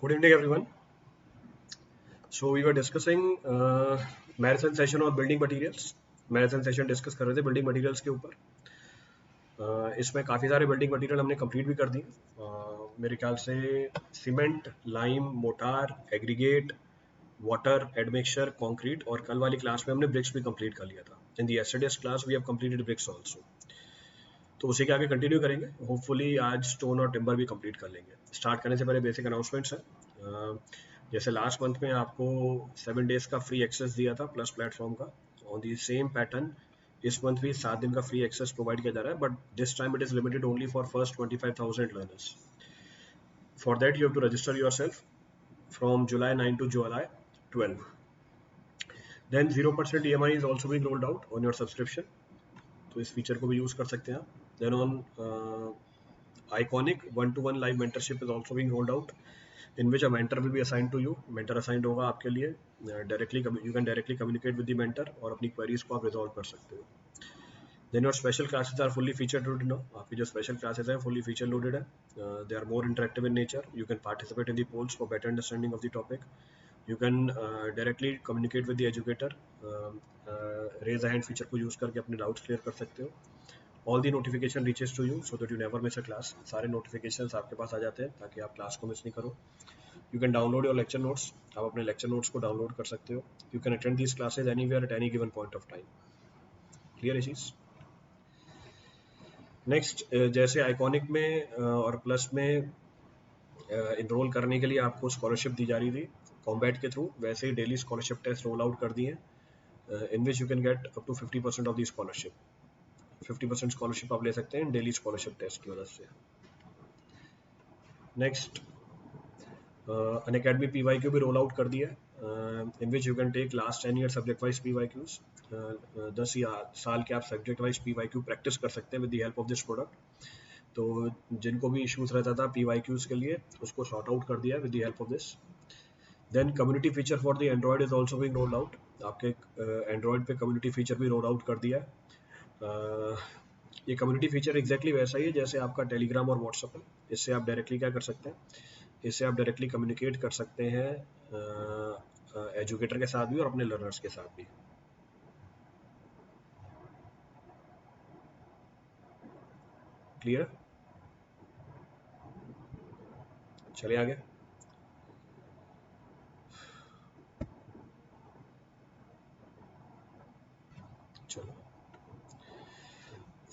Good evening, everyone. So we were discussing marathon session on building materials. Marathon session discuss कर रहे थे building materials के ऊपर। इसमें काफ़ी सारे बिल्डिंग मटेरियल हमने कंप्लीट भी कर दिए। मेरे ख्याल से cement, lime, motor, aggregate, water, admixture, concrete और कल वाली क्लास में हमने ब्रिक्स भी कंप्लीट कर लिया था। In the yesterday's class we have completed bricks also. तो उसी के आगे कंटिन्यू करेंगे। होपफुली आज स्टोन और टिम्बर भी कंप्लीट कर लेंगे। स्टार्ट करने से पहले बेसिक अनाउंसमेंट्स है। जैसे लास्ट मंथ में आपको 7 डेज का फ्री एक्सेस दिया था प्लस प्लेटफॉर्म का, ऑन दी सेम पैटर्न इस मंथ भी 7 दिन का फ्री एक्सेस प्रोवाइड किया जा रहा है, but this time it is limited only for first 25,000 learners. For that you have to register yourself from July 9 to July 12. Then 0% EMI is also being rolled out on your subscription, तो इस feature को भी use कर सकते हैं आप। Then on Iconic 1-to-1 live mentorship is also being rolled out, in which a mentor will be assigned to you. Mentor assigned होगा आपके लिए directly, you can directly communicate with the mentor और अपनी queries को आप resolve कर सकते हो। Then your special classes are fully feature loaded now. आपकी जो special classes हैं fully feature loaded है. They are more interactive in nature. You can participate in the polls for better understanding of the topic. You can directly communicate with the educator. Raise a hand feature को use करके अपने doubts clear कर सकते हो। All the notification reaches to you so that you never miss a class. सारे notifications आपके पास आ जाते हैं ताकि आप क्लास को मिस नहीं करो। You can download your lecture notes, आप अपने लेक्चर नोट्स को डाउनलोड कर सकते हो। You can attend these classes anywhere at any given point of time. Clear है चीज। नेक्स्ट, जैसे आइकॉनिक में और प्लस में इनरोल करने के लिए आपको स्कॉलरशिप दी जा रही थी कॉम्बैट के थ्रू, वैसे ही daily scholarship test roll out कर दिए, in which you can get up to 50% of the scholarship. 50% scholarship आप ले सकते हैं डेली स्कॉलरशिप टेस्ट की वजह से। Next, Unacademy P Y Q भी रोल आउट कर दिया है, in which you can take last 10 year subject wise P Y Qs. 10 साल के आप subject wise P Y Q practice कर सकते हैं with the help of this product. तो जिनको भी इश्यूज रहता था पी वाई क्यूज के लिए, उसको सॉर्ट आउट कर दिया with the help of this. Then community feature for the android is also being rolled out. आपके एंड्रॉइड पे कम्युनिटी फीचर भी रोल आउट कर दिया है। ये कम्युनिटी फीचर एग्जैक्टली वैसा ही है जैसे आपका टेलीग्राम और व्हाट्सएप है। इससे आप डायरेक्टली क्या कर सकते हैं, इससे आप डायरेक्टली कम्युनिकेट कर सकते हैं एजुकेटर के साथ भी और अपने लर्नर्स के साथ भी। क्लियर, चलिए आगे। चलो,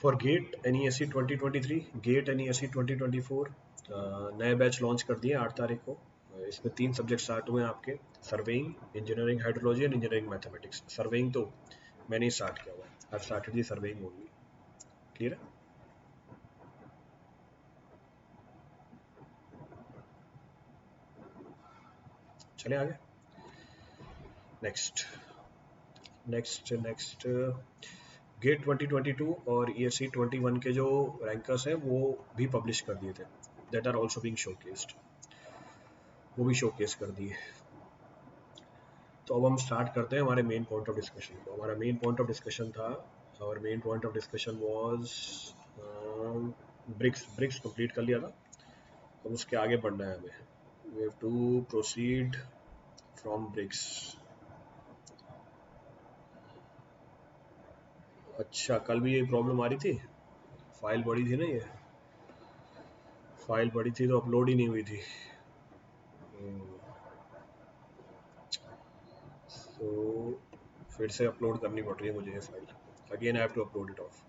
for GATE NESE 2023, GATE NESE 2024 नए बैच लॉन्च कर दिए 8 तारीख को। इसमें 3 सब्जेक्ट स्टार्ट हुए हैं आपके, surveying, engineering hydrology and engineering mathematics. Surveying तो मैंने ही स्टार्ट किया हुआ है, I started the surveying only. Clear है, चलिए आगे। नेक्स्ट नेक्स्ट नेक्स्ट गेट 2022 और ESE 21 के जो रैंकर्स हैं वो भी पब्लिश कर दिए थे, that are also being showcased, वो भी शोकेस कर दिए। तो अब हम स्टार्ट करते हैं हमारे मेन पॉइंट ऑफ डिस्कशन को। हमारा मेन पॉइंट ऑफ डिस्कशन था, और main point of discussion was BRICS. BRICS complete कर लिया था, अब उसके आगे बढ़ना है हमें। We have to proceed from BRICS. अच्छा, कल भी ये प्रॉब्लम आ रही थी, फाइल बड़ी थी ना, ये फाइल बड़ी थी तो अपलोड ही नहीं हुई थी। तो फिर से अपलोड करनी पड़ रही है मुझे ये file, again I have to upload it off.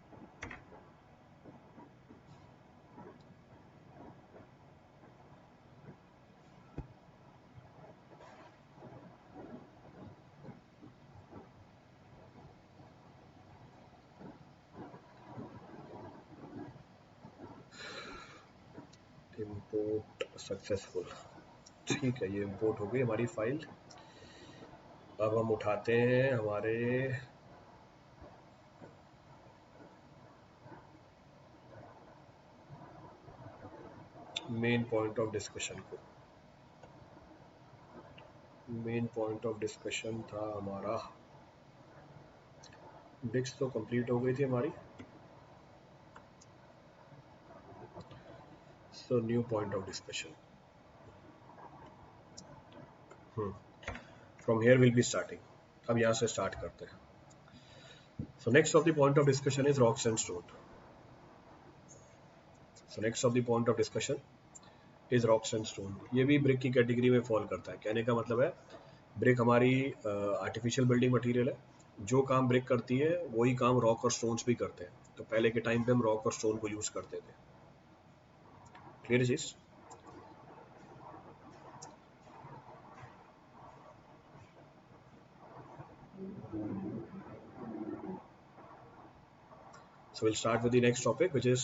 Import successful, ठीक है, ये इंपोर्ट हो गई हमारी फाइल। अब हम उठाते हैं हमारे मेन पॉइंट ऑफ डिस्कशन को। मेन पॉइंट ऑफ डिस्कशन था हमारा, ब्रिक्स तो कंप्लीट हो गई थी हमारी। So new point of discussion, from here will be starting. अब यहाँ से स्टार्ट करते हैं. So next of the point of discussion is rocks and stone. So next of the point of discussion is rocks and stone. ये भी brick की category में fall करता है. कहने का मतलब है ब्रिक हमारी आर्टिफिशियल बिल्डिंग मटेरियल है. जो काम ब्रिक करती है वही काम रॉक और स्टोन्स भी करते हैं. तो पहले के टाइम पे हम रॉक और स्टोन को यूज करते थे. क्लियर चीज. So we'll start with the next topic which is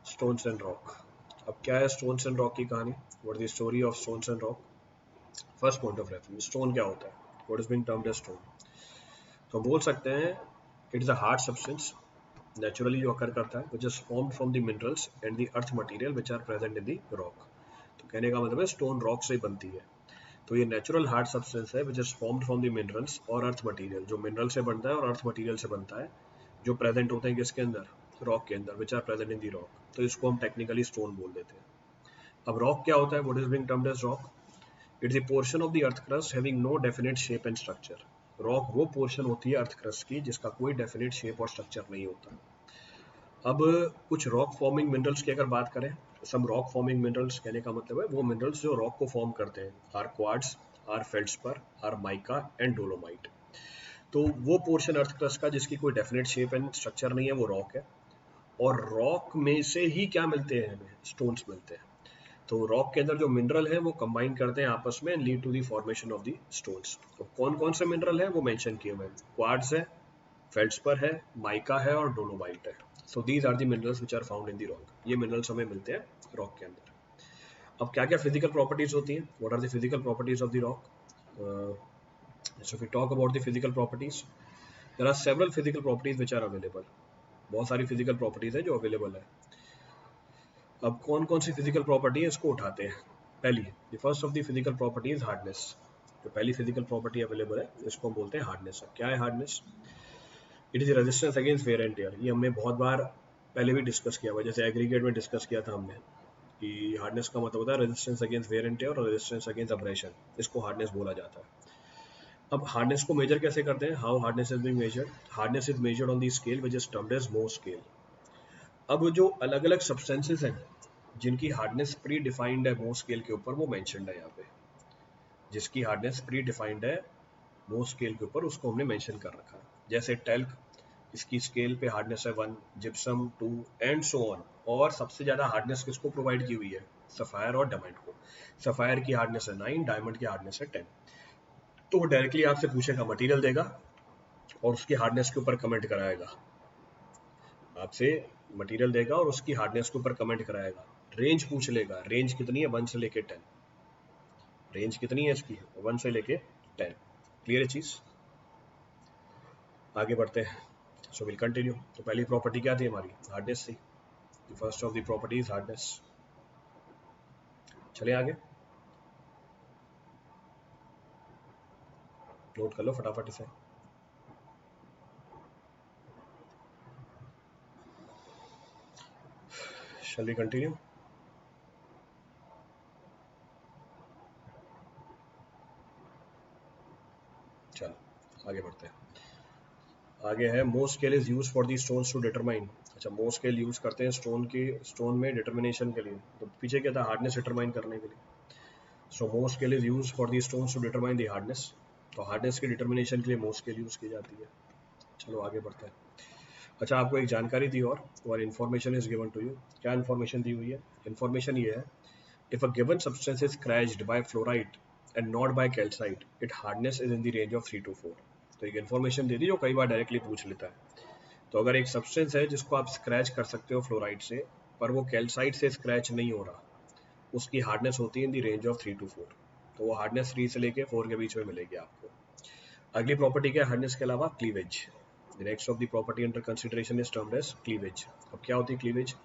stones and rock. अब क्या है stones and rock की कहानी? What is the story of stones and rock? First point of reference, stone क्या होता है? What is being termed as stone? तो हम बोल सकते हैं it is a hard substance naturally जो occur करता है which is formed from the minerals and the earth material which are present in the rock. तो कहने का मतलब है stone rock से ही बनती है. तो ये नेचुरल हार्ड सब्सटेंस है which is formed from the minerals और अर्थ मटेरियल, जो मिनरल से बनता है और अर्थ मटेरियल से बनता है, जो प्रेजेंट होते हैं किसके अंदर? रॉक के अंदर, which are present in the rock. तो इसको हम टेक्निकली स्टोन बोल देते हैं. अब रॉक क्या होता है? What is being termed as rock? It's the portion of the earth crust having no definite shape and structure. Rock वो पोर्शन होती है अर्थ क्रस्ट की जिसका कोई डेफिनेट शेप और स्ट्रक्चर नहीं होता. अब कुछ रॉक फॉर्मिंग मिनरल्स की अगर बात करें, सम रॉक फॉर्मिंग मिनरल्स कहने का मतलब है वो मिनरल्स जो रॉक को फॉर्म करते हैं are quartz, are feldspar, are mica and dolomite. तो वो पोर्शन अर्थ क्रस्ट का जिसकी कोई डेफिनेट शेप एंड स्ट्रक्चर नहीं है वो रॉक है. और रॉक में से ही क्या मिलते हैं? हमें स्टोन्स मिलते हैं. तो रॉक के अंदर जो मिनरल है वो कंबाइन करते हैं आपस में and lead to the formation of the stones. तो कौन कौन से मिनरल है वो मेंशन किए हुए हैं. क्वार्ट्ज है, फेल्डस्पर है, माइका है और डोलोमाइट है. So these are the minerals which are found in the rock. ये मिनरल्स हमें मिलते हैं रॉक के अंदर. अब क्या क्या फिजिकल प्रॉपर्टीज होती हैं? What are the physical properties of the rock? So if we talk about the physical properties, there are several physical properties which are available. बहुत सारी फिजिकल प्रॉपर्टीज है जो अवेलेबल है. अब कौन कौन सी फिजिकल प्रॉपर्टी है इसको उठाते हैं. पहली, the first of the physical property is hardness. जो पहली फिजिकल प्रॉपर्टी अवेलेबल है इसको हम बोलते हैं हार्डनेस. क्या है hardness? It is resistance against wear and tear. ये हमने बहुत बार पहले भी डिस्कस किया हुआ, जैसे एग्रीगेट में डिस्कस किया था हमने कि हार्डनेस का मतलब होता है resistance against wear and tear और रेजिस्टेंस अगेंस्ट अब्रेशन. इसको हार्डनेस बोला जाता है. अब हार्डनेस को मेजर कैसे करते हैं? How hardness is being measured? Hardness is measured on the scale which is termed as Mohs scale. अब जो अलग अलग सब्सटेंसेस हैं जिनकी हार्डनेस प्री डिफाइंड है मोर स्केल के ऊपर, वो मेंशनड है यहाँ पे. जिसकी हार्डनेस प्री डिफाइंड है मोर स्केल के ऊपर उसको हमने मेंशन कर रखा है. जैसे टेल्क, इसकी स्केल पे हार्डनेस है 1, जिप्सम 2 एंड सो ऑन. और सबसे ज्यादा हार्डनेस किसको प्रोवाइड की हुई है? सफायर और डायमंड को. सफायर की हार्डनेस है 9, डायमंड की हार्डनेस है 10. तो वो डायरेक्टली आपसे पूछेगा, मटेरियल देगा और उसकी हार्डनेस के ऊपर कमेंट कराएगा. आपसे मटेरियल देगा और उसकी हार्डनेस के ऊपर कमेंट कराएगा. रेंज पूछ लेगा, रेंज कितनी है 1 से लेके 10. रेंज कितनी है इसकी? 1 से लेके 10. क्लियर है चीज? आगे बढ़ते हैं. So will continue. तो पहली प्रॉपर्टी क्या थी हमारी? हार्डनेस थी. The first of the property is hardness. चलिए आगे नोट कर लो फटाफट इसे. Shall we continue? चलो आगे बढ़ते हैं. आगे है Mohs scale is use for the stones to determine. अच्छा, मोर स्केल यूज करते हैं स्टोन में डिटर्मिनेशन के लिए. तो पीछे क्या था? हार्डनेस डिटरमाइन करने के लिए. So Mohs scale is use for the stones to determine the hardness. तो हार्डनेस की डिटर्मिनेशन के लिए मोर स्केल यूज की जाती है. चलो आगे बढ़ते हैं. अच्छा, आपको एक जानकारी दी और information is given to you. क्या इन्फॉर्मेशन दी हुई है? इन्फॉर्मेशन ये है, if a given substance is scratched by fluorite and not by calcite, its hardness is in the range of 3 to 4. तो एक इन्फॉर्मेशन दे दी जो कई बार डायरेक्टली पूछ लेता है. तो अगर एक सब्सटेंस है जिसको आप स्क्रैच कर सकते हो फ्लोराइड से, पर वो कैल्साइट से स्क्रैच नहीं हो रहा, उसकी हार्डनेस होती है इन द रेंज ऑफ 3 to 4. तो वो हार्डनेस 3 से लेके 4 के बीच में मिलेगी आपको. अगली प्रॉपर्टी क्या है हार्डनेस के अलावा? Cleavage. The next of the property under consideration is termed as cleavage. अब क्या होती है cleavage?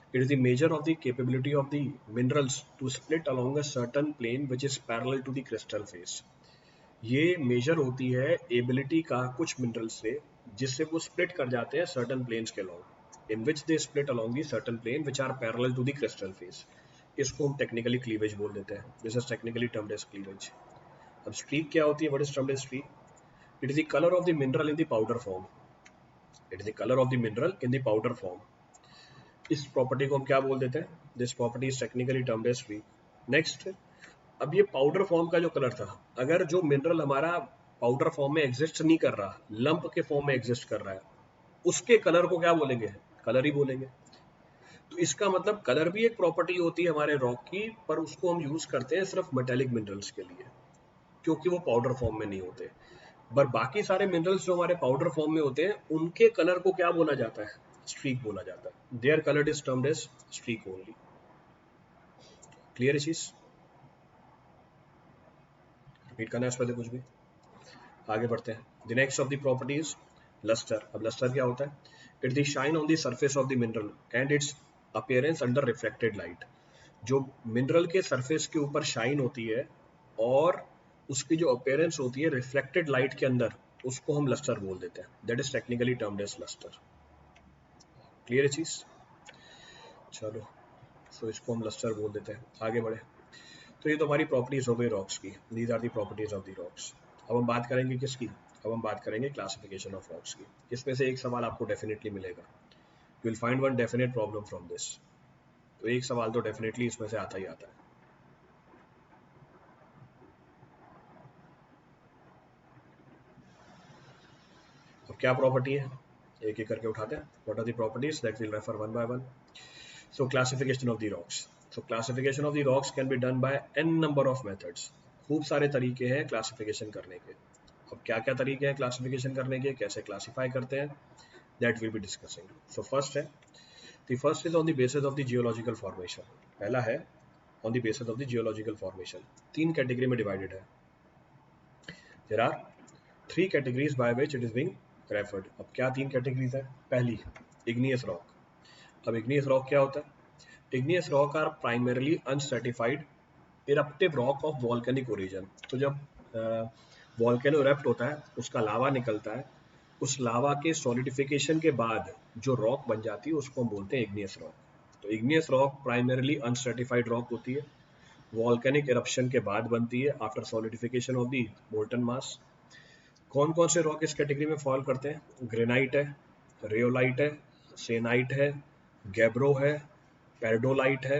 It is the measure of the capability of the minerals to split along a certain plane which is parallel to the crystal face. ये major होती है ability का कुछ minerals से जिससे वो स्प्लिट कर जाते हैं सर्टन प्लेन्स के along, in which they split along the certain plane which are parallel to the crystal face. इसको हम टेक्निकली क्लीवेज बोल देते हैं, this is technically termed as cleavage. अब स्ट्रीक क्या होती है, what is termed as streak? It is the colour of the mineral in the powder form, it is the colour of the mineral in the powder form. इस property को हम क्या बोल देते हैं, this property is technically termed as streak. Next, अब ये powder form का जो कलर था, अगर जो मिनरल हमारा पाउडर फॉर्म में एग्जिस्ट नहीं कर रहा, लंप के फॉर्म में एग्जिस्ट कर रहा है, उसके कलर को क्या बोलेंगे, कलर ही बोलेंगे। तो इसका मतलब कलर भी एक प्रॉपर्टी होती है हमारे रॉक की, पर उसको हम यूज करते हैं सिर्फ मेटेलिक मिनरल्स के लिए, क्योंकि वो पाउडर फॉर्म में नहीं होते। पर बाकी सारे मिनरल्स जो हमारे पाउडर फॉर्म में होते हैं, उनके कलर को क्या बोला जाता है, स्ट्रीक बोला जाता है। Their colour is termed as streak only. Clear है चीज? रिपीट करना है इस पर कुछ भी? आगे बढ़ते हैं। The next of the properties lustre. अब लस्टर क्या होता है? It's the shine on the surface of the mineral and its appearance under reflected light. जो मिनरल के सरफेस के ऊपर शाइन होती है और उसकी जो अपीयरेंस होती है रिफ्लेक्टेड लाइट के अंदर, उसको हम लस्टर बोल देते हैं। That is technically termed as lustre. Clear है चीज? चलो, सो इसको हम लस्टर बोल देते हैं। आगे बढ़े। तो ये तो हमारी प्रॉपर्टीज हो गई रॉक्स की, these are the properties of the rocks. अब हम बात करेंगे किसकी? अब हम बात करेंगे क्लासिफिकेशन ऑफ रॉक्स की। इसमें से एक सवाल आपको डेफिनेटली मिलेगा, you will find one definite problem from this. तो एक सवाल तो डेफिनेटली इसमें से आता ही आता है। अब क्या प्रॉपर्टी है, एक एक करके उठाते हैं। What are the properties that will refer one by one. So classification of the rocks. So classification of the rocks can be done by an number of methods. खूब सारे तरीके हैं क्लासिफिकेशन करने के। अब क्या क्या तरीके हैं क्लासिफिकेशन करने के, कैसे क्लासिफाई करते हैं, that will be discussing. So first है, the first is on the basis of the geological formation. पहला है on the basis of the geological formation. तीन कैटेगरी में डिवाइडेड है। There are three categories by which it is being referred. अब क्या तीन categories है? पहली, इग्नियस रॉक। अब इग्नियस रॉक क्या होता है? Igneous rock are primarily unstratified eruptive rock of volcanic origin. तो जब वॉल्केनो इरप्ट होता है, उसका लावा निकलता है, उस लावा के सॉलिडिफिकेशन के बाद जो रॉक बन जाती है उसको हम बोलते हैं इग्नियस रॉक। तो igneous rock primarily unstratified rock होती है, वॉल्केनिक इरप्शन के बाद बनती है after solidification of the molten mass. कौन कौन से रॉक इस कैटेगरी में फॉल करते हैं? ग्रेनाइट है, रेयोलाइट है, सेनाइट है, गैब्रो है, पेरिडोलाइट है,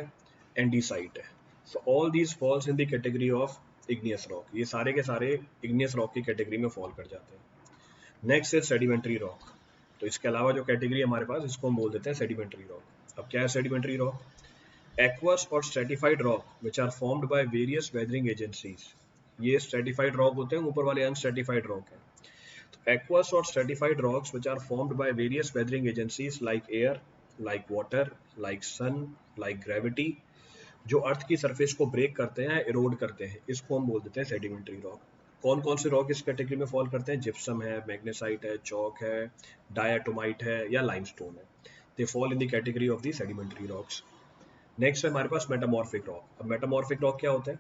एंडीसाइट है। So all these falls in the category of igneous rock. ये सारे के सारे इग्नियस रॉक की कैटेगरी में फॉल कर जाते हैं। नेक्स्ट है सेडिमेंट्री रॉक। तो इसके अलावा जो कैटेगरी हमारे पास, इसको हम बोल देते हैं सेडिमेंट्री रॉक। अब क्या है sedimentary rock? Aqueous or stratified rock which are formed by various weathering agencies. ये स्ट्रेटिफाइड रॉक होते हैं, ऊपर वाले अनस्ट्रेटिफाइड रॉक है। Aqueous or stratified rocks which are formed by various weathering agencies like air, like water, like sun, like gravity, जो अर्थ की surface को break करते हैं, इरोड करते हैं, इसको हम बोल देते हैं सेडिमेंट्री रॉक। कौन कौन से रॉक इस कैटेगरी में फॉल करते हैं? जिप्सम है, मैग्नेसाइट है, चॉक है, डायाटोमाइट है या लाइमस्टोन है। They fall in the category of the sedimentary rocks. Next है हमारे पास मेटामॉर्फिक रॉक। अब मेटामॉर्फिक रॉक क्या होता है?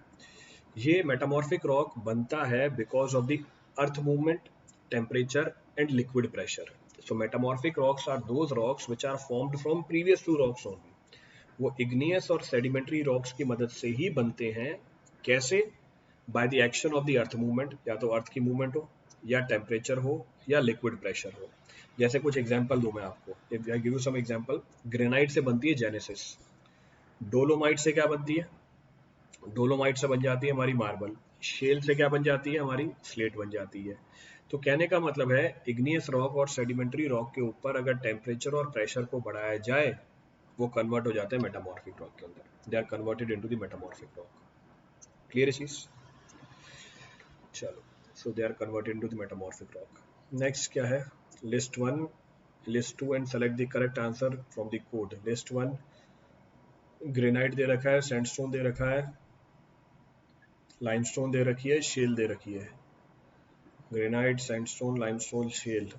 ये मेटामॉर्फिक रॉक बनता है because of the earth movement, temperature and liquid pressure. So metamorphic rocks are those rocks which are formed from previous two rocks only. वो igneous और sedimentary rocks की मदद से ही बनते हैं। कैसे? By the action of the earth movement, या तो अर्थ की मूवमेंट हो, या टेम्परेचर हो, या लिक्विड प्रेशर हो। जैसे कुछ एग्जांपल दूं मैं आपको, if I give you some example, granite से बनती है जेनेसिस। डोलोमाइट से क्या बनती है? डोलोमाइट से बन जाती है हमारी मार्बल। शेल से क्या बन जाती है? हमारी स्लेट बन जाती है। तो कहने का मतलब है, इग्नियस रॉक और सेडिमेंट्री रॉक के ऊपर अगर टेम्परेचर और प्रेशर को बढ़ाया जाए, वो कन्वर्ट हो जाते हैं मेटामॉर्फिक रॉक के अंदर। They are converted into the metamorphic rock. Clear है चीज? चलो, so they are converted into the metamorphic rock. Next क्या है? List one, list two and select the correct answer from the code. List one, granite दे रखा है, sandstone दे रखा है, लाइमस्टोन दे रखी है, शेल दे रखी है। Granite, sandstone, limestone, shale.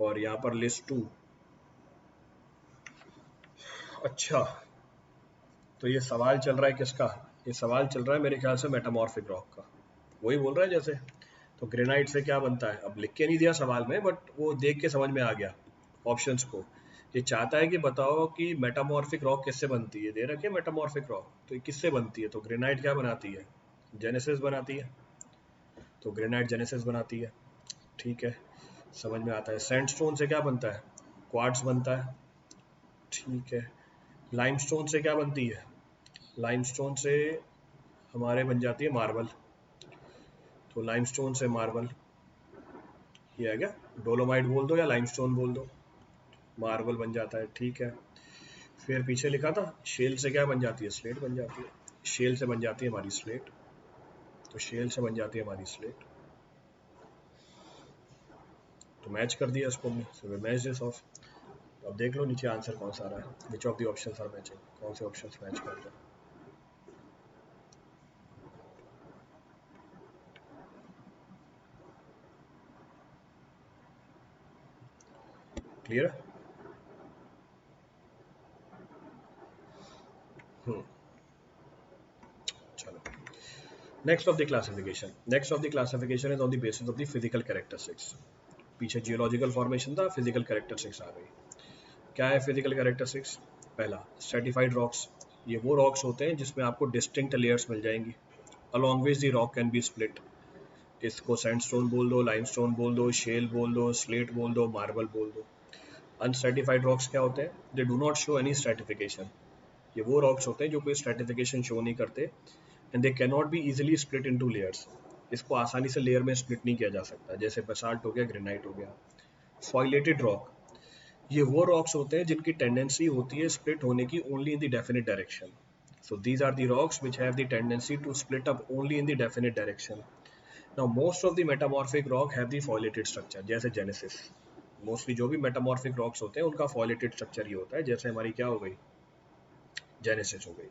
और यहाँ पर लिस्ट टू। अच्छा, तो ये सवाल चल रहा है किसका? ये सवाल चल रहा है मेरे ख्याल से मेटामॉर्फिक रॉक का। वही बोल रहा है जैसे। तो ग्रेनाइट से क्या बनता है? अब लिख के नहीं दिया सवाल में, बट वो देख के समझ में आ गया ऑप्शंस को ये चाहता है कि बताओ कि मेटामॉर्फिक रॉक किससे बनती है, दे रखे मेटामॉर्फिक रॉक, तो ये किससे बनती है, तो ग्रेनाइट क्या बनाती है, जेनेसिस बनाती है, तो ग्रेनाइट जेनेसिस बनाती है। ठीक है, समझ में आता है। सैंडस्टोन से क्या बनता है, क्वार्ट्ज बनता है। ठीक है, लाइमस्टोन से क्या बनती है, लाइमस्टोन से हमारे बन जाती है मार्बल, तो लाइमस्टोन से मार्बल, ये है क्या, डोलोमाइट बोल दो या लाइमस्टोन बोल दो, मार्बल बन जाता है। ठीक है, फिर पीछे लिखा था शेल से क्या बन जाती है, स्लेट बन जाती है, शेल से बन जाती है हमारी स्लेट, तो शेल से बन जाती है हमारी स्लेट, तो मैच कर दिया इसको हमने, so we match this off. अब देख लो नीचे आंसर कौन सा आ रहा है, which of the options are matching, कौन से ऑप्शंस मैच कर रहे हैं। क्लियर है? चलो, next of the classification, next of the classification is on the basis of the physical characteristics. पीछे जियोलॉजिकल फॉर्मेशन था, फिजिकल कैरेक्टरिस्टिक्स आ गई। क्या है फिजिकल कैरेक्टरिस्टिक्स, पहला स्ट्रेटिफाइड रॉक्स, ये वो रॉक्स होते हैं जिसमें आपको डिस्टिंक्ट लेयर्स मिल जाएंगी, along which the rock can be split। इसको सैंडस्टोन बोल दो, लाइमस्टोन बोल दो, शेल बोल दो, स्लेट बोल दो, मार्बल बोल दो। अनस्ट्रेटिफाइड रॉक्स क्या होते हैं, they do not show any stratification, ये वो रॉक्स होते हैं जो कोई स्ट्रेटिफिकेशन शो नहीं करते, and they can not be easily split into layers, इसको आसानी से लेयर में स्प्लिट नहीं किया जा सकता, जैसे बेसाल्ट हो गया, ग्रेनाइट हो गया। फॉइलेटेड रॉक, ये वो रॉक्स होते हैं जिनकी टेंडेंसी होती है स्प्लिट होने की only in the definite direction, so these are the rocks which have the tendency to split up only in the definite direction। Now most of the metamorphic rock have the foliated structure, जैसे genesis, mostly जो भी metamorphic rocks होते हैं उनका फॉलिएटेड structure ये होता है, जैसे हमारी क्या हो गई, जेनेसिस हो गई।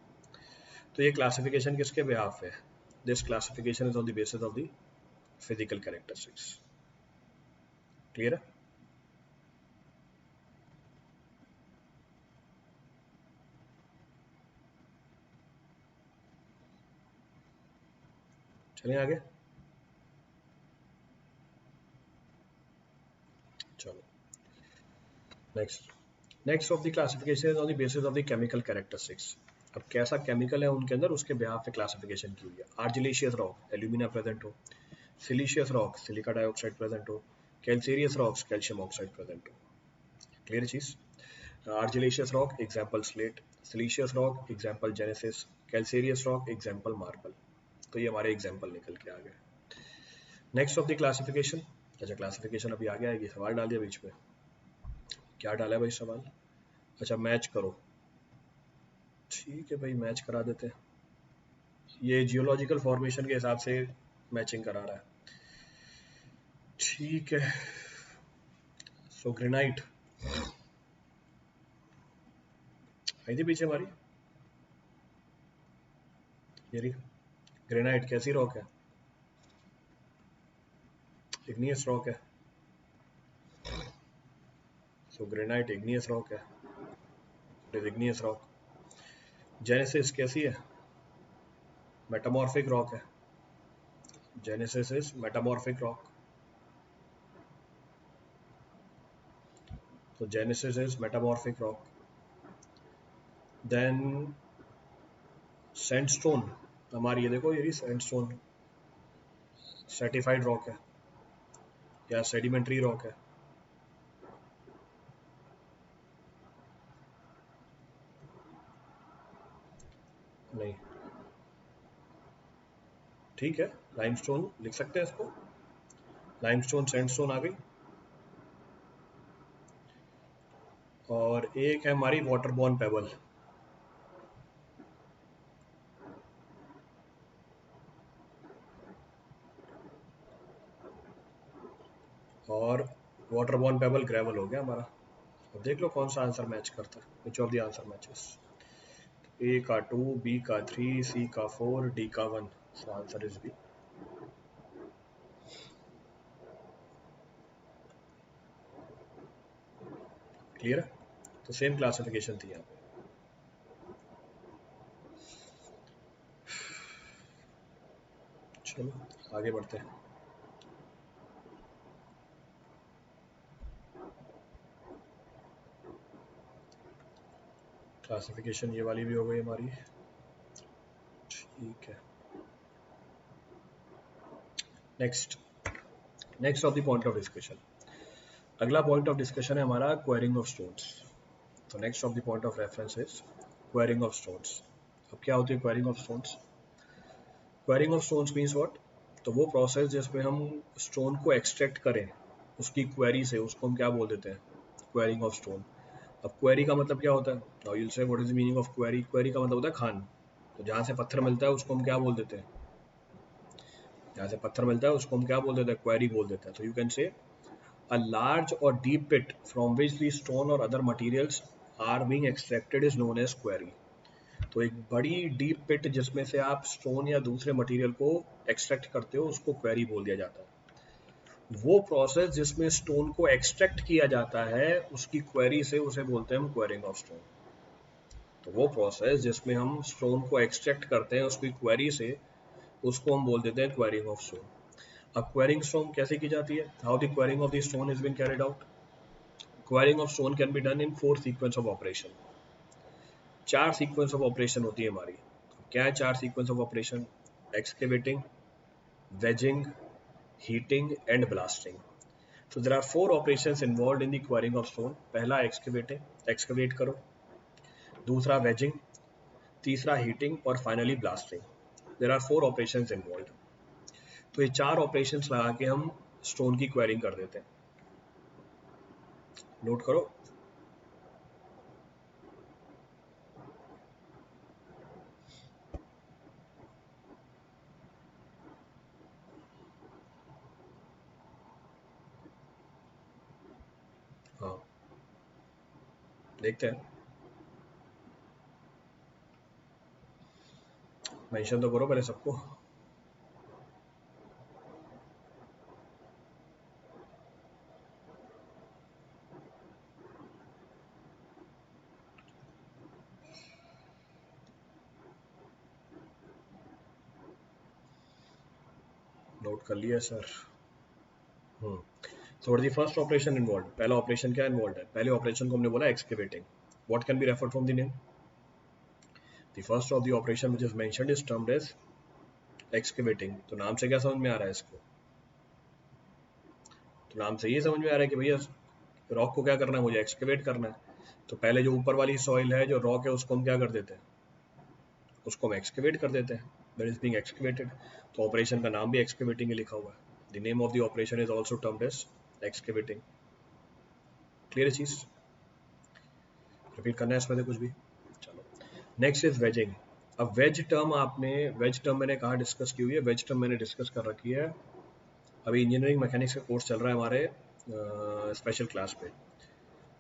तो ये क्लासिफिकेशन किसके बिहाफ है, this classification is on the basis of the physical characteristics. Clear है? चलिए आगे। चलो next, next of the classification is on the basis of the chemical characteristics. अब कैसा केमिकल है उनके अंदर, उसके बिहाफ पे क्लासिफिकेशन की हुई है। आर्जिलेशियस रॉक, एल्यूमिना प्रेजेंट हो, siliceous rock, silica dioxide present हो, calcareous rocks, calcium oxide present हो। क्लियर चीज। Argillaceous rock example slate, siliceous rock example genesis, calcareous rock example marble. तो ये हमारे एग्जाम्पल निकल के आ गए। नेक्स्ट ऑफ द क्लासिफिकेशन, अच्छा क्लासिफिकेशन अभी आगे आएगी, सवाल डाल दिया बीच में, क्या डाला है भाई सवाल, अच्छा मैच करो, ठीक है भाई मैच करा देते हैं, ये जियोलॉजिकल फॉर्मेशन के हिसाब से मैचिंग करा रहा है। ठीक है, सो ग्रेनाइट आई थी पीछे हमारी, ये रही ग्रेनाइट, कैसी रॉक है, इग्नियस रॉक है, सो ग्रेनाइट इग्नियस रॉक है, it is igneous rock. Genesis कैसी है, मेटामॉर्फिक रॉक है, जेनेसिस इज मेटामॉर्फिक रॉक, तो genesis is metamorphic rock. Then sandstone, हमारी ये देखो, ये रही सैंडस्टोन, सर्टिफाइड रॉक है या सेडिमेंट्री रॉक है, नहीं, ठीक है, लाइमस्टोन लिख सकते हैं इसको, लाइमस्टोन सैंडस्टोन आ गई। और एक है हमारी वाटरबॉर्न पेबल, और वाटरबॉर्न पेबल ग्रेवल हो गया हमारा। अब देख लो कौन सा आंसर मैच करता है, which of the answer matches, A का 2, बी का 3, सी का 4, डी का 1, so answer is B. Clear है? तो सेम क्लासिफिकेशन थी यहाँ पे। चलो आगे बढ़ते हैं। क्लासिफिकेशन ये वाली भी हो गई हमारी, ठीक है। Next of the point of discussion, अगला पॉइंट ऑफ डिस्कशन है हमारा क्वेरिंग ऑफ स्टोन्स। तो next of the point of reference is quarrying of stones. अब क्या होती है quarrying of stones? Quarrying of stones means what? तो वो प्रोसेस जिसमें हम स्टोन को एक्सट्रैक्ट करें उसकी क्वेरी से, उसको हम क्या बोल देते हैं? Quarrying of stone. अब क्वेरी का मतलब क्या होता है? Now you will say what is the meaning of query? Query का मतलब होता है खान। तो जहाँ से पत्थर मिलता है उसको हम क्या बोल देते हैं? जहाँ से पत्थर मिलता है उसको हम क्या बोल देते हैं? क्वेरी बोल देते हैं। तो you can say a large or deep pit from which the stone or other materials are being extracted is known as quarry। तो एक बड़ी डीप पिट जिसमें से आप स्टोन या दूसरे मटेरियल को एक्सट्रैक्ट करते हो उसको क्वेरी बोल दिया जाता है। वो प्रोसेस जिसमें स्टोन को एक्सट्रैक्ट किया जाता है उसकी क्वेरी से उसे बोलते हैं हम क्वेरिंग ऑफ स्टोन। तो वो प्रोसेस जिसमें हम स्टोन को एक्सट्रैक्ट करते हैं उसकी क्वेरी से उसको हम बोल देते हैं क्वेरिंग ऑफ स्टोन। अब क्वेरिंग स्टोन कैसे की जाती है? How the quarrying of the stone is been carried out? Quarrying of stone can be done in 4 sequence of operation. 4 sequence of operation होती है हमारी। क्या है 4 sequence of operation? Excavating, wedging, heating and blasting. So there are 4 operations involved in the quarrying of stone। पहला excavating, excavate करो। दूसरा wedging, तीसरा heating और finally blasting. There are 4 operations involve. तो ये 4 ऑपरेशंस लगा के हम स्टोन की क्वेरिंग कर देते हैं। नोट करो। हाँ, देखते हैं। मेंशन तो करो पहले सबको। नोट कर लिया sir. So the first operation involve, पहला ऑपरेशन क्या इन्वॉल्व है? पहले ऑपरेशन को हमने बोला excavating. What can be referred from the name? The first of the operation which is mentioned is termed as excavating. तो नाम से क्या समझ में आ रहा है इसको? तो नाम से ये समझ में आ रहा है कि भैया रॉक को क्या करना है, मुझे एक्सकेवेट करना है। तो पहले जो ऊपर वाली सॉइल है, जो रॉक है, उसको हम क्या कर देते हैं? उसको हम एक्सकेवेट कर देते हैं। That is being excavated. तो ऑपरेशन का नाम भी एक्सकेवेटिंग ही लिखा हुआ है। The name of the operation is also termed as excavating. Clear है चीज? रिपीट करना है इसमें से कुछ भी? चलो, नेक्स्ट इज वेजिंग। अब वेज टर्म मैंने कहाँ डिस्कस की हुई है? वेज टर्म मैंने डिस्कस कर रखी है अभी इंजीनियरिंग मैकेनिक्स का कोर्स चल रहा है हमारे स्पेशल क्लास पे।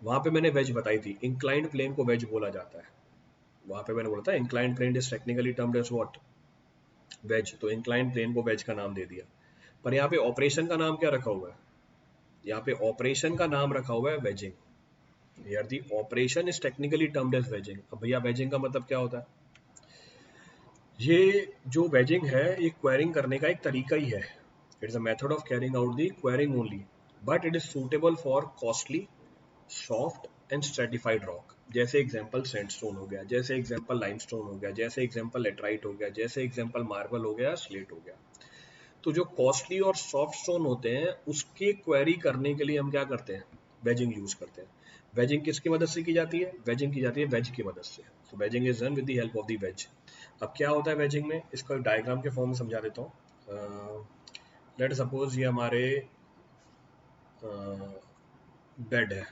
वहाँ पे मैंने वेज बताई थी। इंक्लाइंड प्लेन को वेज बोला जाता है। वहाँ पे मैंने बोला था inclined plane is technically termed as what? Wedge. तो इंक्लाइंड प्लेन को वेज का नाम दे दिया। पर यहाँ पे ऑपरेशन का नाम क्या रखा हुआ है? यहाँ पे ऑपरेशन का नाम रखा हुआ है wedging. Here the operation is technically termed as wedging. अब भैया वेजिंग का मतलब क्या होता है? ये जो वेजिंग है ये क्वेरिंग करने का एक तरीका ही है। It is a method of carrying out the quarrying only, but it is suitable for costly, soft and stratified rock. जैसे एग्जांपल सैंडस्टोन हो गया, जैसे एग्जांपल लाइमस्टोन हो गया, जैसे एग्जांपल लेटराइट हो गया, जैसे एग्जांपल मार्बल हो गया, स्लेट हो गया। तो जो कॉस्टली और सॉफ्ट स्टोन होते हैं उसके क्वेरी करने के लिए हम क्या करते हैं? वेजिंग यूज करते हैं। वेजिंग किसकी मदद से की जाती है? वेजिंग की जाती है वेज की मदद से। तो waging is done with the help of the ways. अब क्या होता है वेजिंग में? इसको एक डायग्राम के फॉर्म में समझा देता हूँ। लेट सपोज ये हमारे बेड है,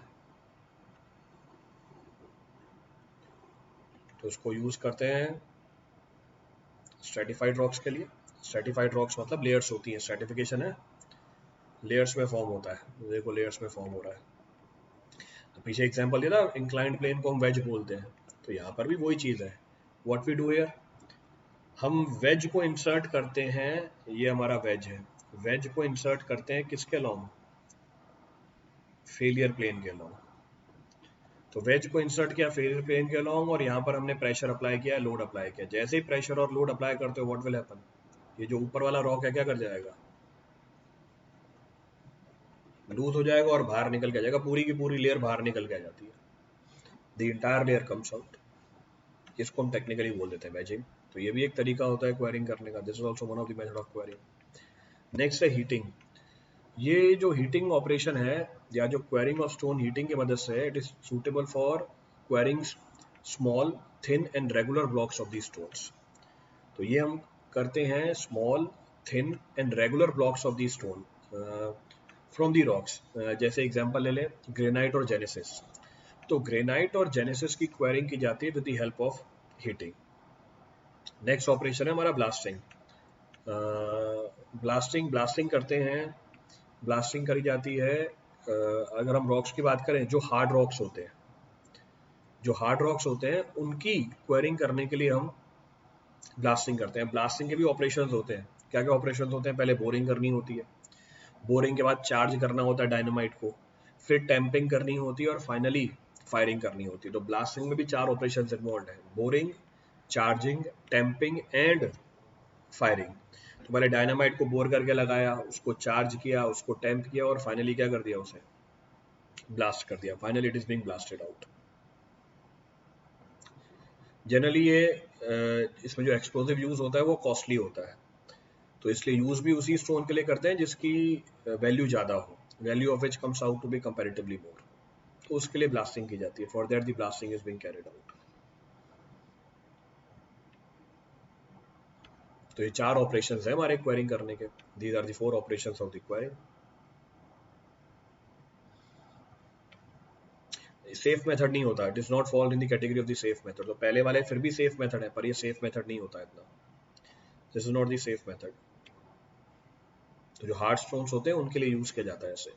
तो उसको यूज करते हैं स्ट्रेटिफाइड रॉक्स के लिए। स्ट्रेटिफाइड रॉक्स मतलब लेयर्स होती हैं, स्ट्रेटिफिकेशन है, लेयर्स में फॉर्म होता है। देखो लेयर्स में फॉर्म हो रहा है। तो पीछे एग्जांपल दिया था इंक्लाइंड प्लेन को हम वेज बोलते हैं। तो यहाँ पर भी वही चीज़ है। व्हाट वी डू हियर, हम वेज को इंसर्ट करते हैं। ये हमारा वेज है। वेज को इंसर्ट करते हैं किसके लॉन्ग? फेलियर प्लेन के लॉन्ग। तो वेज को इंसर्ट किया फेलियर प्लेन के लॉन्ग और यहाँ पर हमने प्रेशर अप्लाई किया, लोड अप्लाई किया। जैसे ही प्रेशर और लोड अप्लाई करते हो व्हाट विल हैपन? ये जो ऊपर वाला रॉक है क्या कर जाएगा? लूज हो जाएगा और बाहर निकल के आ जाएगा। पूरी की पूरी लेयर बाहर निकल के आ जाती है। The entire layer comes out. इसको हम टेक्निकली बोल देते हैं वेजिंग। तो ये भी एक तरीका होता है क्वेरिंग करने का, this is also one of the method of quarrying. Next है हीटिंग। ये जो हीटिंग ऑपरेशन है या जो क्वेरिंग ऑफ स्टोन हीटिंग की मदद से है, it is suitable for quarrying small thin and regular blocks of the stones. तो ये हम करते हैं small thin and regular blocks of the stone from the rocks. जैसे एग्जांपल ले लें ग्रेनाइट और जेनेसिस। तो ग्रेनाइट और जेनेसिस की क्वेरिंग की जाती है with the help of heating. Next operation है हमारा ब्लास्टिंग। ब्लास्टिंग करते हैं, ब्लास्टिंग करी जाती है अगर हम रॉक्स की बात करें, जो हार्ड रॉक्स होते हैं, जो हार्ड रॉक्स होते हैं उनकी क्वेरिंग करने के लिए हम ब्लास्टिंग करते हैं। ब्लास्टिंग के भी ऑपरेशंस होते हैं। क्या क्या ऑपरेशंस होते हैं? पहले बोरिंग करनी होती है, बोरिंग के बाद चार्ज करना होता है डायनामाइट को, फिर टैंपिंग करनी होती है और फाइनली फायरिंग करनी होती है। तो ब्लास्टिंग में भी 4 ऑपरेशंस इन्वॉल्व है, boring, charging, tamping and firing. तो पहले डायनामाइट को बोर करके लगाया, उसको चार्ज किया, उसको टैंप किया और फाइनली क्या कर दिया, उसे ब्लास्ट कर दिया। Finally it is being blasted out. Generally ये इसमें जो एक्सप्लोसिव यूज होता है वो कॉस्टली होता है, तो इसलिए यूज भी उसी स्टोन के लिए करते हैं जिसकी वैल्यू ज़्यादा हो, value of which comes out to be comparatively more. तो उसके लिए ब्लास्टिंग की जाती है। For that the blasting is being carried out. तो ये 4 ऑपरेशंस है हमारे क्वेरिंग करने के। These are the 4 operations of the quarrying. Safe method नहीं होता, it is not fall in the category of the safe method. तो पहले वाले फिर भी सेफ मेथड है, पर ये सेफ मेथड नहीं होता इतना। This is not the safe method. तो जो हार्ड स्टोन्स होते हैं उनके लिए यूज किया जाता है ऐसे।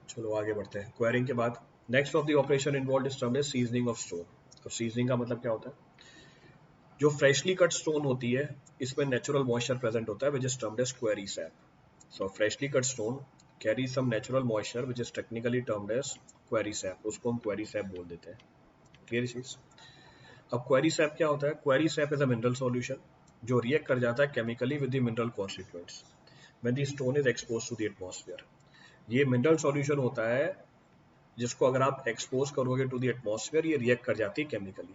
चलो आगे बढ़ते हैं क्वेरिंग के बाद। Next of the operation involve is termed as seasoning of stone. तो सीजनिंग का मतलब क्या होता है? जो फ्रेशली कट स्टोन होती है इसमें नेचुरल मॉइस्चर प्रेजेंट होता है which is termed as quarry sap. So freshly cut stone carry some natural moisture which is technically termed as quarry sap. उसको हम क्वेरी सैप बोल देते हैं। क्लियर चीज? अब क्वेरी सैप क्या होता है? Quarry sap is a mineral solution जो रिएक्ट कर जाता है chemically with the mineral constituents when the stone is exposed to the atmosphere. ये मिनरल सॉल्यूशन होता है जिसको अगर आप एक्सपोज करोगे टू द एटमॉस्फेयर, ये रिएक्ट कर जाती है chemically.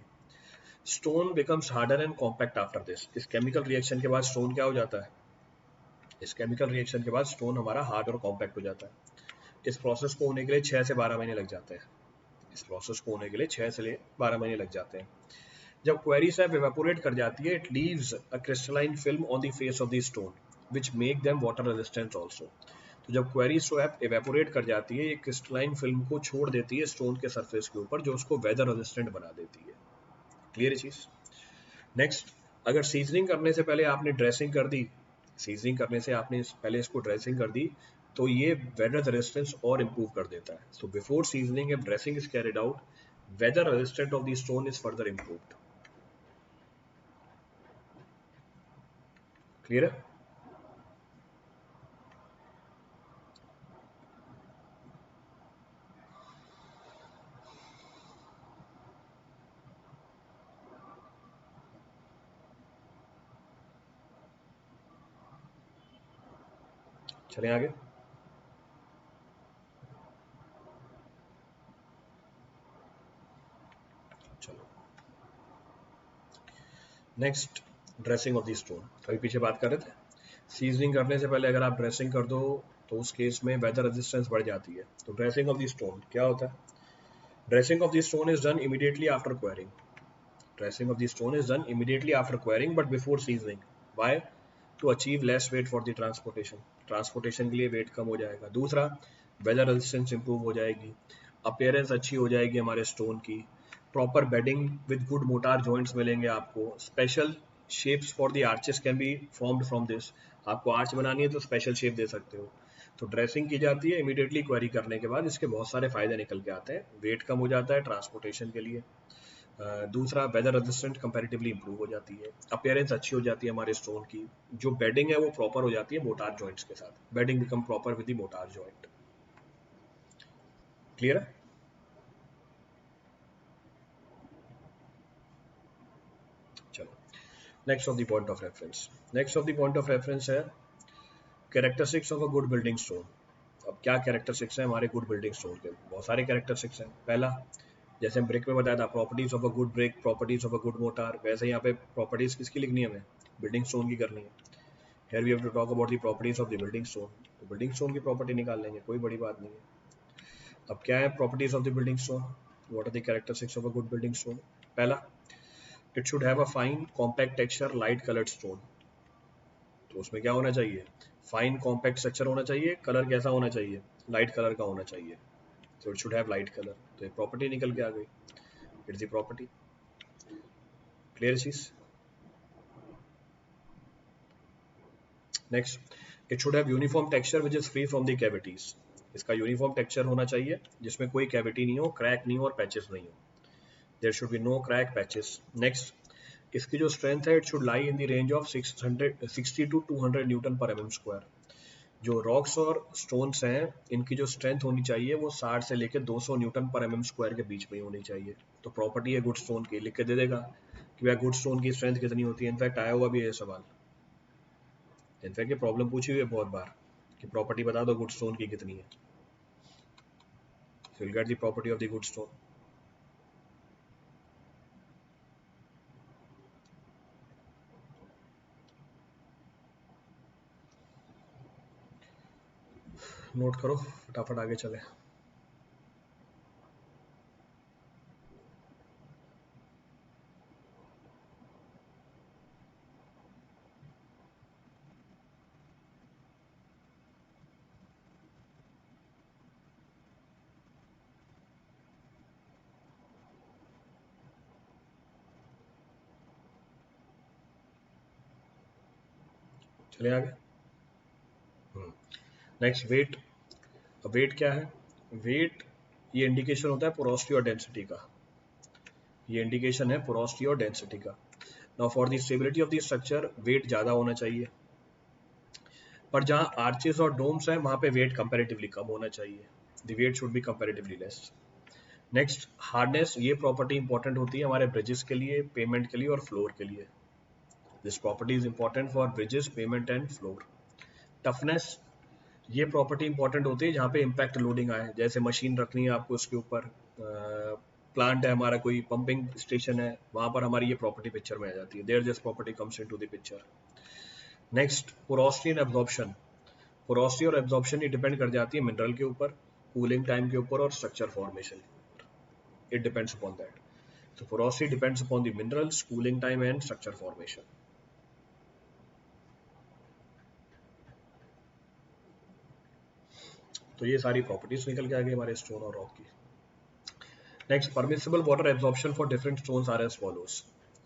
Stone becomes harder and compact after this. इस केमिकल रिएक्शन के बाद स्टोन क्या हो जाता है? इस केमिकल रिएक्शन के बाद स्टोन हमारा हार्ड और कॉम्पैक्ट हो जाता है। इस प्रोसेस को होने के लिए 6 से 12 महीने लग जाते हैं। इस प्रोसेस को होने के लिए 6 से 12 महीने लग जाते हैं। जब क्वेरी सैप इवेपोरेट कर जाती है, it leaves a crystalline film on the face of the stone which make them water resistant also. तो जब क्वेरी स्वैप इवेपोरेट कर जाती है, ये क्रिस्टलाइन फिल्म को छोड़ देती है स्टोन के सरफेस के ऊपर, जो उसको वेदर रेजिस्टेंट बना देती है। क्लियर चीज? नेक्स्ट, अगर सीजनिंग करने से पहले आपने ड्रेसिंग कर दी, सीजनिंग करने से आपने पहले इसको ड्रेसिंग कर दी, तो ये वेदर रेजिस्टेंस और इंप्रूव कर देता है। So before seasoning if dressing is carried out, weather resistant of the stone is further improved. Clear है? चलें आगे। चलो next, dressing of the stone. अभी पीछे बात कर रहे थे, सीजनिंग करने से पहले अगर आप ड्रेसिंग कर दो तो उस केस में वेदर रेजिस्टेंस बढ़ जाती है। तो ड्रेसिंग ऑफ द स्टोन क्या होता है? Dressing of the stone is done immediately after quarrying. Dressing of the stone is done immediately after quarrying but before seasoning. Why? To achieve less weight for the transportation. Transportation के लिए weight कम हो जाएगा। दूसरा, weather resistance improve हो जाएगी, appearance अच्छी हो जाएगी हमारे stone की, proper bedding with good mortar joints मिलेंगे आपको, special shapes for the arches can be formed from this। आपको arch बनानी है तो special shape दे सकते हो। तो ड्रेसिंग की जाती है इमीडिएटली क्वेरी करने के बाद। इसके बहुत सारे फायदे निकल के आते हैं। वेट कम हो जाता है ट्रांसपोर्टेशन के लिए। दूसरा, वेदर रेजिस्टेंट कंपैरेटिवली इंप्रूव हो जाती है, अपीयरेंस अच्छी हो जाती है हमारे स्टोन की, जो बेडिंग है वो प्रॉपर हो जाती है मोटार जॉइंट्स के साथ। Bedding become proper with the mortar joint. Clear है? चलो next of the point of reference. Next of the point of reference है characteristics of a good building stone. अब क्या कैरेक्टरिस्टिक्स है हमारे गुड बिल्डिंग स्टोन के? बहुत सारे कैरेक्टरिस्टिक्स हैं। पहला, जैसे हम ब्रिक में बताया था properties of a good brick, properties of a good motor, वैसे यहाँ पे प्रॉपर्टीज किसकी लिखनी है, हमें बिल्डिंग स्टोन की करनी है। Here we have to talk about the properties of the building stone. तो बिल्डिंग स्टोन की प्रॉपर्टी निकाल लेंगे, कोई बड़ी बात नहीं है। अब क्या है properties of the building stone, what are the characteristics of a good building stone. पहला, it should have a fine compact texture light coloured stone. तो उसमें क्या होना चाहिए, फाइन कॉम्पैक्ट स्ट्रक्चर होना चाहिए, कलर कैसा होना चाहिए, लाइट कलर का होना चाहिए। तो it should have light colour, तो एक प्रॉपर्टी निकल के आ गई, इट्स द प्रॉपर्टी। क्लियर चीज। Next, it should have uniform texture which is free from the cavities. इसका यूनिफॉर्म टेक्सचर होना चाहिए जिसमें कोई कैविटी नहीं हो, क्रैक नहीं हो और पैचेस नहीं हो। There should be no crack patches. Next, इसकी जो स्ट्रेंथ है, it should lie in the range of 660 to 200 newton per m square. जो रॉक्स और स्टोन्स हैं, इनकी जो स्ट्रेंथ होनी चाहिए वो 60 से लेकर 200 न्यूटन पर एम स्क्वायर के बीच में ही होनी चाहिए। तो प्रॉपर्टी है गुड स्टोन की, लिख के दे देगा कि भाई गुड स्टोन की स्ट्रेंथ कितनी होती है। इनफैक्ट आया हुआ भी है सवाल, इनफैक्ट ये प्रॉब्लम पूछी हुई है बहुत बार कि प्रॉपर्टी बता दो गुड स्टोन की कितनी है। So you'll get the property of the good stone. Note करो, फटाफट आगे चले। चले आगे। Next, wait. वेट क्या है, वेट ये इंडिकेशन होता है पोरोसिटी और डेंसिटी का। ये इंडिकेशन है पोरोसिटी और डेंसिटी का। Now for the stability of the structure weight ज़्यादा होना चाहिए, पर जहाँ आर्चेस और डोम्स हैं वहाँ पे वेट कंपैरेटिवली कम होना चाहिए। The weight should be comparatively less. Next, hardness, ये प्रॉपर्टी इंपॉर्टेंट होती है हमारे ब्रिजेस के लिए, पेमेंट के लिए और फ्लोर के लिए। This property is important for bridges, payment and floor. Toughness, ये प्रॉपर्टी इंपॉर्टेंट होती है जहाँ पे इम्पैक्ट लोडिंग आए, जैसे मशीन रखनी है आपको उसके ऊपर, प्लांट है हमारा, कोई पंपिंग स्टेशन है, वहां पर हमारी ये प्रॉपर्टी पिक्चर में आ जाती है। There this property comes into the picture. Next, porosity and absorption. Porosity और एब्जॉर्प्शन ये डिपेंड कर जाती है मिनरल के ऊपर, कूलिंग टाइम के ऊपर और स्ट्रक्चर फॉर्मेशन के ऊपर। It depends upon that. तो porosity depends upon the minerals, cooling time and structure formation. तो ये सारी प्रॉपर्टीज निकल के आ गई हमारे स्टोन और रॉक की। Next, permissible water absorption for different stones are as follows.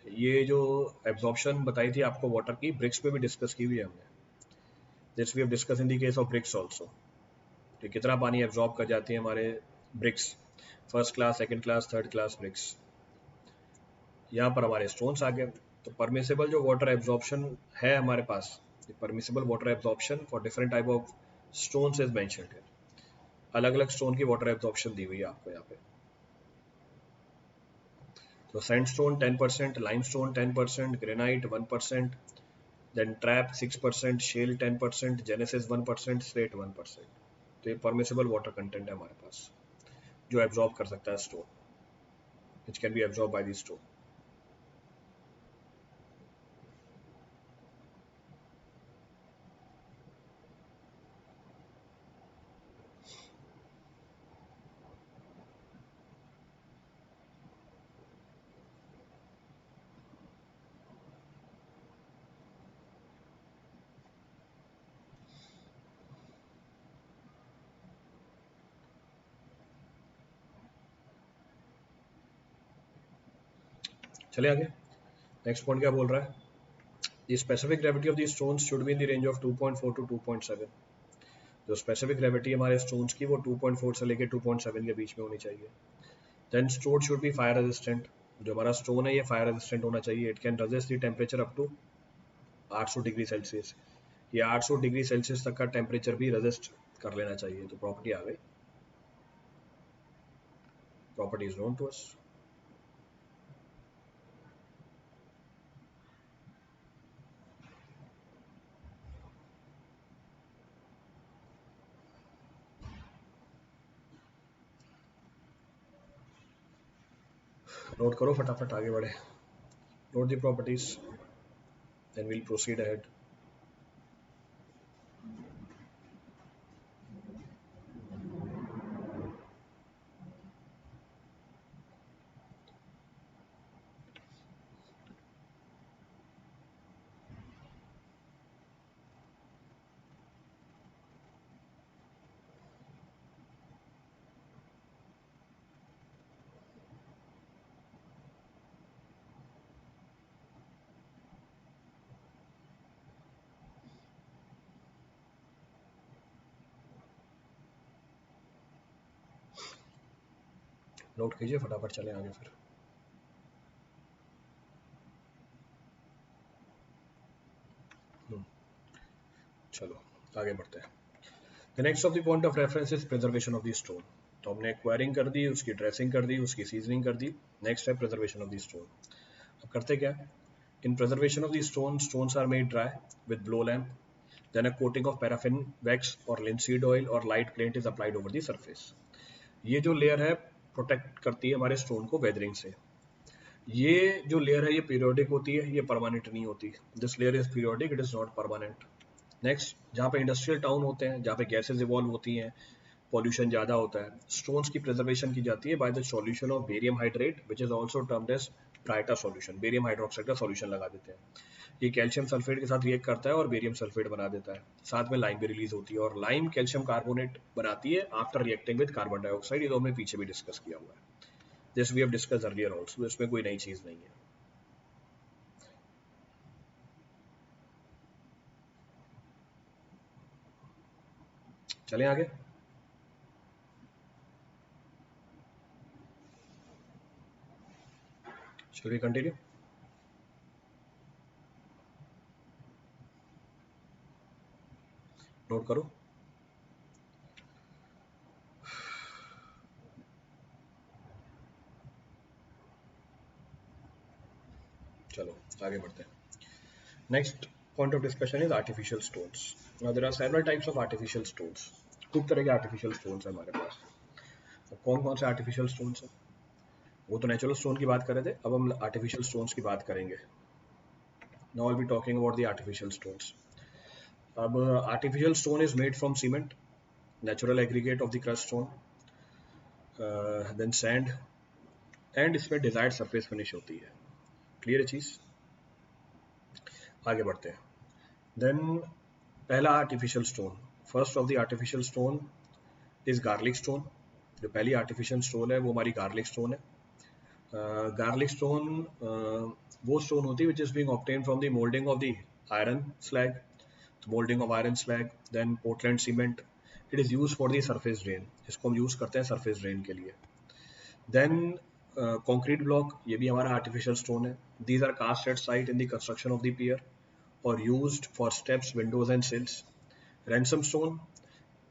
ये जो एब्जॉर्प्शन बताई थी आपको वाटर की, ब्रिक्स पे भी डिस्कस की हुई है हमने। This we have discuss in the case of bricks also, कि कितना पानी एब्जॉर्ब कर जाती है हमारे bricks, first class, second class, third class bricks. यहाँ पर हमारे स्टोन्स आ गए। तो परमिसिबल जो वाटर एब्जॉर्प्शन है हमारे पास, permissible water absorption for different type of stones is mentioned है। अलग अलग स्टोन की वाटर एब्जॉर्प्शन दी हुई है आपको यहाँ पे। तो sandstone 10%, limestone 10%, granite 1%, then trap 6%, shale 10%, genesis 1%, slate 1%। तो ये परमिसिबल वाटर कंटेंट है हमारे पास जो एब्जॉर्ब कर सकता है stone, which can be absorb by the stone. चले आगे। नेक्स्ट पॉइंट क्या बोल रहा है, the specific gravity of the stones should be in the range of 2.4 to 2.7। जो स्पेसिफिक ग्रेविटी हमारे स्टोन्स की वो 2.4 से लेकर 2.7 के बीच में होनी चाहिए। Then stone should be fire resistant. जो हमारा स्टोन है ये फायर रेजिस्टेंट होना चाहिए। It can resist the temperature up to 800 degree Celsius. ये 800 डिग्री सेल्सियस तक का टेम्परेचर भी रेजिस्ट कर लेना चाहिए। तो प्रॉपर्टी आ गई, property is known to us. Note करो फटाफट, आगे बढ़े. Note the properties, then we'll proceed ahead. नोट कीजिए फटाफट, चलें आगे फिर. चलो आगे बढ़ते हैं. The next of the point of reference is preservation of the stone. तो हमने एक्वायरिंग कर दी, उसकी ड्रेसिंग कर दी, उसकी सीजनिंग कर दी. नेक्स्ट है प्रिजर्वेशन ऑफ द स्टोन. अब करते क्या है? In preservation of the stone, stones are made dry with blow lamp, then a coating of paraffin wax or linseed oil or light paint is applied over the surface. ये जो layer है protect करती है हमारे stone को weathering से. ये जो लेयर है ये पीरियोडिक होती है, ये परमानेंट नहीं होती. This layer is periodic, it is not permanent. Next, जहाँ पे इंडस्ट्रियल टाउन होते हैं, जहाँ पे गैसेज इवॉल्व होती हैं, पॉल्यूशन ज़्यादा होता है, स्टोन्स की प्रिजर्वेशन की जाती है by the solution of barium hydrate which is also termed as baryta solution. Barium hydroxide का सॉल्यूशन लगा देते हैं. ये कैल्शियम सल्फेट के साथ रिएक्ट करता है और बेरियम सल्फेट बना देता है. साथ में लाइम भी रिलीज होती है, और लाइम कैल्शियम कार्बोनेट बनाती है after reacting with carbon dioxide. ये तो हमने पीछे भी डिस्कस किया हुआ है. This we have discuss earlier also, इसमें कोई नई चीज नहीं है. चलें आगे. Shall we continue? नोट करो. चलो आगे बढ़ते हैं. Next point of discussion is artificial stones. Now there are several types of artificial stones. खूब तरह के आर्टिफिशियल स्टोन्स है हमारे पास. अब कौन कौन से आर्टिफिशियल स्टोन्स हैं? वो तो नेचुरल स्टोन की बात कर रहे थे, अब हम आर्टिफिशियल स्टोन्स की बात करेंगे. Now I will be talking about the artificial stones. अब artificial stone is made from cement, natural aggregate of the crust stone, then sand, and इसमें डिजायर्ड सरफेस फिनिश होती है. क्लियर है चीज? आगे बढ़ते हैं. देन पहला artificial stone, first of the artificial stone is garlic stone. जो पहली आर्टिफिशियल स्टोन है वो हमारी गार्लिक स्टोन है. गार्लिक स्टोन वो स्टोन होती है which is being obtained from the moulding of the iron slag. Moulding of iron slag, then Portland cement. It is use for the surface drain. इसको हम use करते हैं surface drain के लिए. Then concrete block, ये भी हमारा artificial stone है. These are cast at site in the construction of the pier और used for steps, windows and sills. Ransom stone,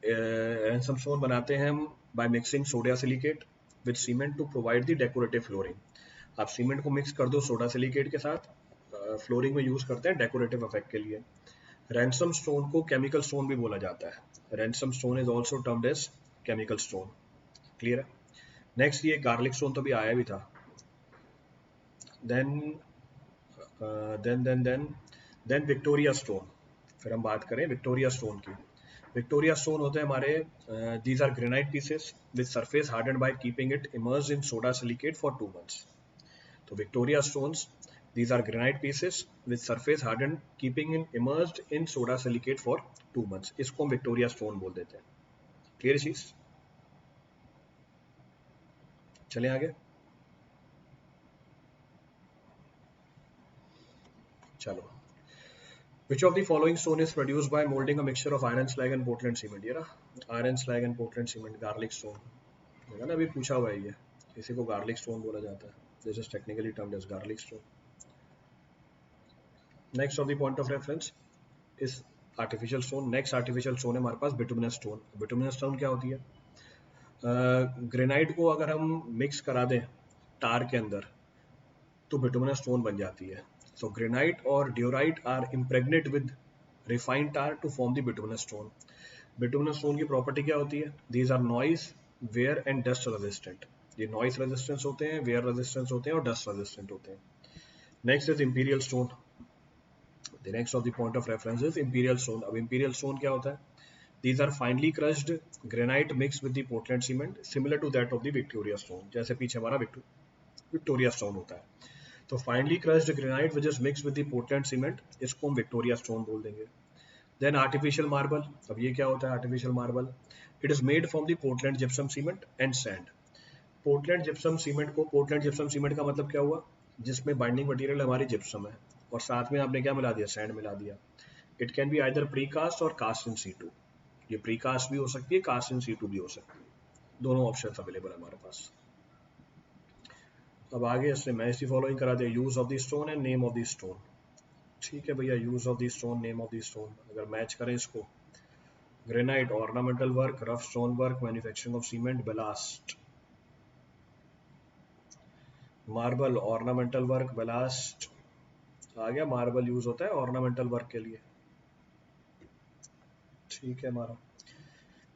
ransom stone बनाते हैं हम by mixing sodium silicate with cement to provide the decorative flooring. आप cement को mix कर दो soda silicate के साथ, फ्लोरिंग में यूज करते हैं डेकोरेटिव इफेक्ट के लिए. रैंसम स्टोन को केमिकल स्टोन भी बोला जाता है. Ransom stone is also termed as chemical stone. Clear है? नेक्स्ट, ये गार्लिक स्टोन तो भी आया भी था. Then then Victoria stone. फिर हम बात करें विक्टोरिया स्टोन की. विक्टोरिया स्टोन होते हैं हमारे, these are granite pieces with surface hardened by keeping it immersed in soda silicate for 2 months. तो Victoria stones, these are granite pieces with surface hardened keeping in immersed in soda silicate for 2 months. इसको हम Victoria stone बोल देते हैं. Clear चीज? चलें आगे. चलो. Which of the following stone is produced by molding a mixture of iron slag and Portland cement? ये रहा iron slag and Portland cement, garlic stone. देखा ना, अभी पूछा हुआ है ये. इसी को garlic stone बोला जाता है. This is technically termed as garlic stone. Next of the point of reference is artificial stone. Next artificial stone है हमारे पास bituminous stone. Bituminous stone क्या होती है? ग्रेनाइट को अगर हम मिक्स करा दें टार के अंदर तो बिटुमिनस स्टोन बन जाती है. सो ग्रेनाइट और diorite are impregnated with refined tar to form the bituminous stone. Bituminous stone की प्रॉपर्टी क्या होती है? These are noise, wear and dust resistant. ये नॉइस रेजिस्टेंस होते हैं, वेयर रेजिस्टेंस होते हैं और डस्ट रेजिस्टेंट होते हैं. Next is imperial stone. The next of the point of reference is imperial stone. अब इंपीरियल स्टोन क्या होता है? These are finely crushed granite mixed with the Portland cement, similar to that of the Victoria stone. जैसे पीछे हमारा Victoria stone होता है. तो finally crushed granite which is mix with the Portland cement, इसको हम विक्टोरिया स्टोन बोल देंगे. Then artificial marble. अब ये क्या होता है artificial marble? It is made from the Portland gypsum cement and sand. Portland gypsum cement को, पोर्टलैंड जिप्सम सीमेंट का मतलब क्या हुआ? जिसमें बाइंडिंग मटेरियल हमारी जिप्सम है और साथ में आपने क्या मिला दिया? सैंड मिला दिया. It can be either precast और कास्ट इन सीटू. ये प्रीकास्ट भी हो सकती है, कास्ट इन सीटू भी हो सकती है. दोनों ऑप्शन अवेलेबल है हमारे पास. अब आगे इसने मैच दी फॉलोइंग करा दिया. Use of the stone and name of the stone. ठीक है भैया, use of the stone, name of the stone. अगर मैच करें इसको, granite ornamental work, rough stone work, manufacturing of cement, ballast. Marble ornamental work, ballast आ गया. Marble use होता है ऑर्नामेंटल वर्क के लिए. ठीक है हमारा.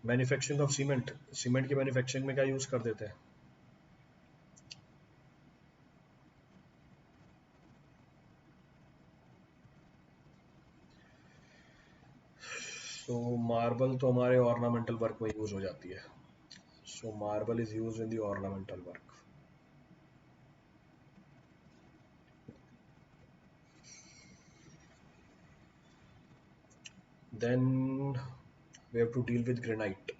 मैन्युफैक्चरिंग ऑफ सीमेंट, सीमेंट की मैन्युफैक्चरिंग में क्या यूज कर देते हैं? सो मार्बल तो हमारे ऑर्नामेंटल वर्क में यूज हो जाती है. So marble is use in the ornamental work. Then we have to deal with granite.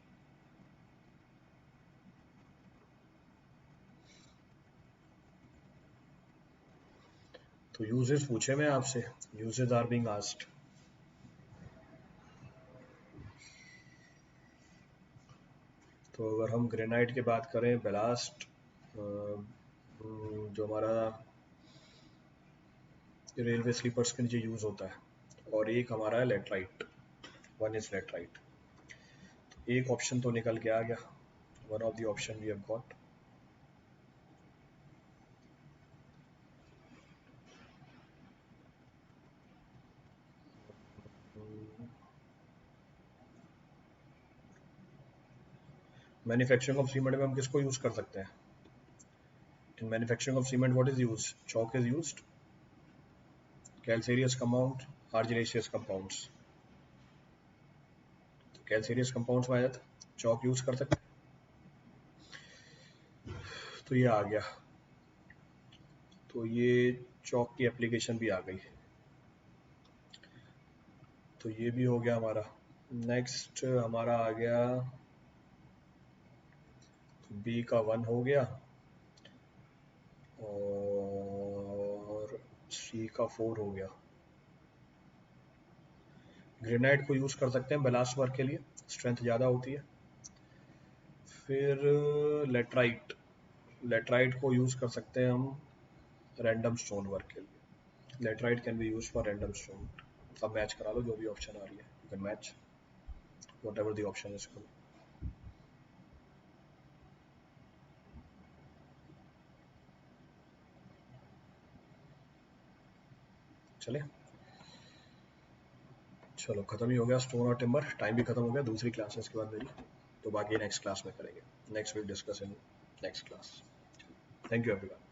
तो यूजेस पूछे मैं आपसे, यूजेस आर बीइंग आस्क्ड. तो अगर हम ग्रेनाइट की बात करें, बेलास्ट जो हमारा रेलवे स्लीपर्स के नीचे यूज होता है, और एक हमारा है लेटराइट. One is laterite. एक ऑप्शन तो निकल के आ गया. One of the option we have got. Manufacturing of cement में हम किसको यूज कर सकते हैं? In manufacturing of cement what is use? Chalk is used, calcareous compound, argillaceous compounds. Calcareous compounds में आ जाता है, चॉक यूज कर सकते हैं. तो ये आ गया. तो ये चॉक की एप्लीकेशन भी आ गई. तो ये भी हो गया हमारा. नेक्स्ट हमारा आ गया, बी का 1 हो गया और सी का 4 हो गया. ग्रेनाइट को यूज कर सकते हैं बेलास्ट वर्क के लिए, स्ट्रेंथ ज़्यादा होती है. फिर लेटराइट, लेटराइट को यूज कर सकते हैं हम रैंडम स्टोन वर्क के लिए. Laterite can be use for random stone. अब मैच करा लो जो भी ऑप्शन आ रही है. You can match whatever the option is. चले, चलो खत्म ही हो गया स्टोन और टिम्बर. टाइम भी खत्म हो गया दूसरी क्लासेस के बाद मेरी. तो बाकी नेक्स्ट क्लास में करेंगे. Next will discuss in next class. Thank you everyone.